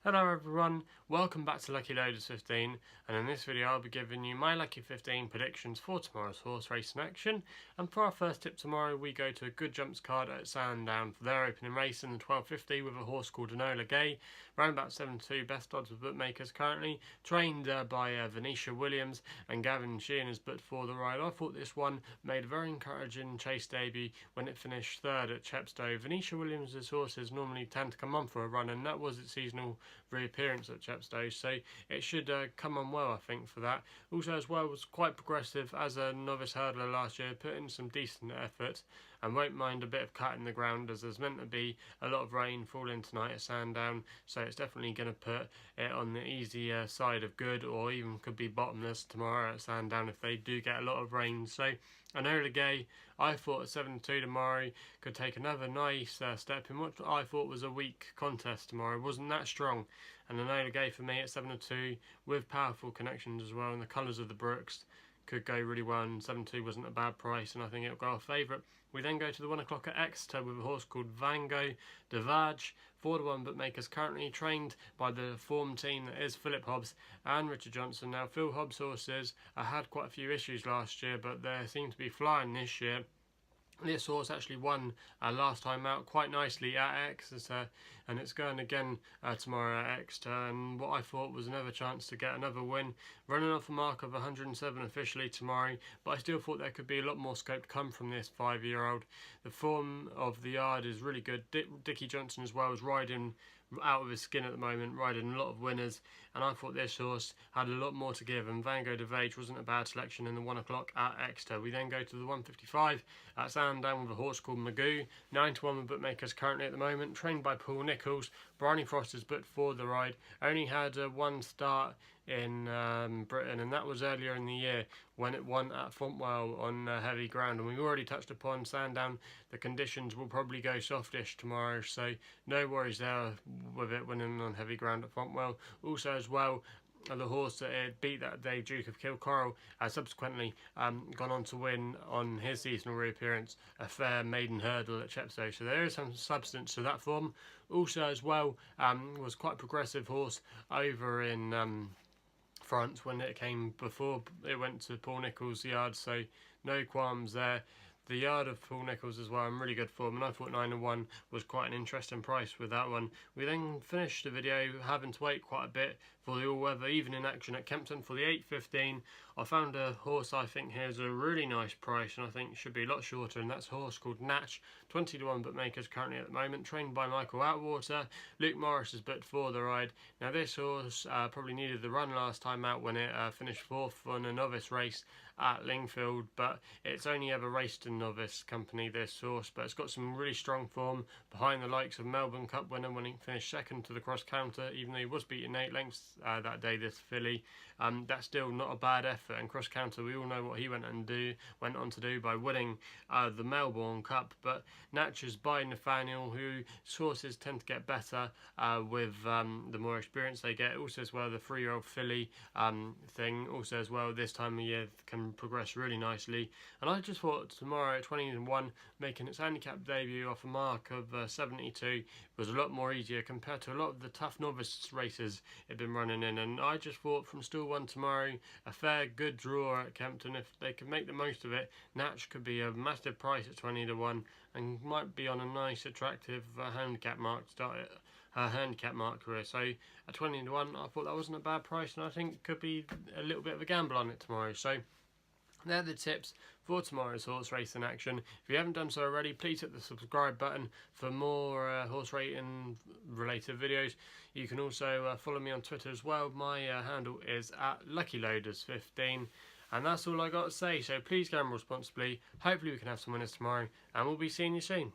Hello everyone, welcome back to Lucky15, and in this video I'll be giving you my Lucky 15 predictions for tomorrow's horse racing action. And for our first tip tomorrow, we go to a good jumps card at Sandown for their opening race in the 1250 with a horse called Enola Gay, round about 7-2, best odds with bookmakers currently, trained by Venetia Williams, and Gavin Sheehan is booked for the ride. I thought this one made a very encouraging chase debut when it finished third at Chepstow. Venetia Williams' horses normally tend to come on for a run, and that was its seasonal reappearance at Chepstow, so it should come on well, I think, for that. Also as well, was quite progressive as a novice hurdler last year, put in some decent effort and won't mind a bit of cut in the ground, as there's meant to be a lot of rain falling tonight at Sandown, so it's definitely going to put it on the easier side of good, or even could be bottomless tomorrow at Sandown if they do get a lot of rain. So Enola Gay, I thought at 7-2 tomorrow could take another nice step in what I thought was a weak contest tomorrow. It wasn't that strong, and Enola Gay for me at 7-2 with powerful connections as well, and the colours of the Brooks could go really well, and 7-2 wasn't a bad price, and I think it'll go our favourite. We then go to the 1 o'clock at Exeter with a horse called Vango, Vaige, 4-1 bookmakers, currently trained by the form team that is Philip Hobbs and Richard Johnson. Now, Phil Hobbs' horses had quite a few issues last year, but they seem to be flying this year. This horse actually won last time out quite nicely at Exeter, and it's going again tomorrow at Exeter, and what I thought was another chance to get another win, running off a mark of 107 officially tomorrow, but I still thought there could be a lot more scope to come from this 5-year-old. The form of the yard is really good. Dickie Johnson as well is riding out of his skin at the moment, riding a lot of winners, and I thought this horse had a lot more to give, and Vango Vaige wasn't a bad selection in the 1 o'clock at Exeter. We then go to the 155 at Sandown with a horse called Magoo, 9-1 with bookmakers currently at the moment, trained by Paul Nicholls. Bryony Frost is booked for the ride, only had one start in Britain, and that was earlier in the year when it won at Fontwell on heavy ground, and we've already touched upon Sandown. The conditions will probably go softish tomorrow, so no worries there with it winning on heavy ground at Fontwell. Also as well, the horse that it beat that day, Duke of Kilcoral, has subsequently gone on to win on his seasonal reappearance a fair maiden hurdle at Chepstow, so there is some substance to that form. Also as well, was quite a progressive horse over in France when it came before it went to Paul Nicholls' yard, so no qualms there. The yard of Paul Nicholls as well in really good form, and I thought 9-1 was quite an interesting price with that one. We then finished the video having to wait quite a bit for the all-weather evening action at Kempton for the 8:15. I found a horse I think has a really nice price, and I think should be a lot shorter, and that's a horse called Natch, 20-1 bookmakers currently at the moment, trained by Michael Atwater. Luke Morris is booked for the ride. Now this horse probably needed the run last time out when it finished 4th on a novice race at Lingfield, but it's only ever raced in novice company, this horse, but it's got some really strong form behind the likes of Melbourne Cup winner when he finished 2nd to the cross counter, even though he was beaten 8 lengths that day, this filly. That's still not a bad effort, and cross counter, we all know what he went on to do by winning the Melbourne Cup. But Natch is by Nathaniel, whose horses tend to get better with the more experience they get. Also as well, the 3-year-old filly thing, also as well this time of year can progress really nicely, and I just thought tomorrow at 20-1 making its handicap debut off a mark of 72 was a lot more easier compared to a lot of the tough novice races it'd been running in, and I just thought from stall 1 tomorrow, a fair good draw at Kempton. If they could make the most of it, Natch could be a massive price at 20-1 and might be on a nice attractive handicap mark to start her handicap mark career. So at 20-1 I thought that wasn't a bad price, and I think could be a little bit of a gamble on it tomorrow. So they're the tips for tomorrow's horse racing action. If you haven't done so already, please hit the subscribe button for more horse racing related videos. You can also follow me on Twitter as well. My handle is at LuckyLoaders15. And that's all I got to say, so please gamble responsibly. Hopefully we can have some winners tomorrow, and we'll be seeing you soon.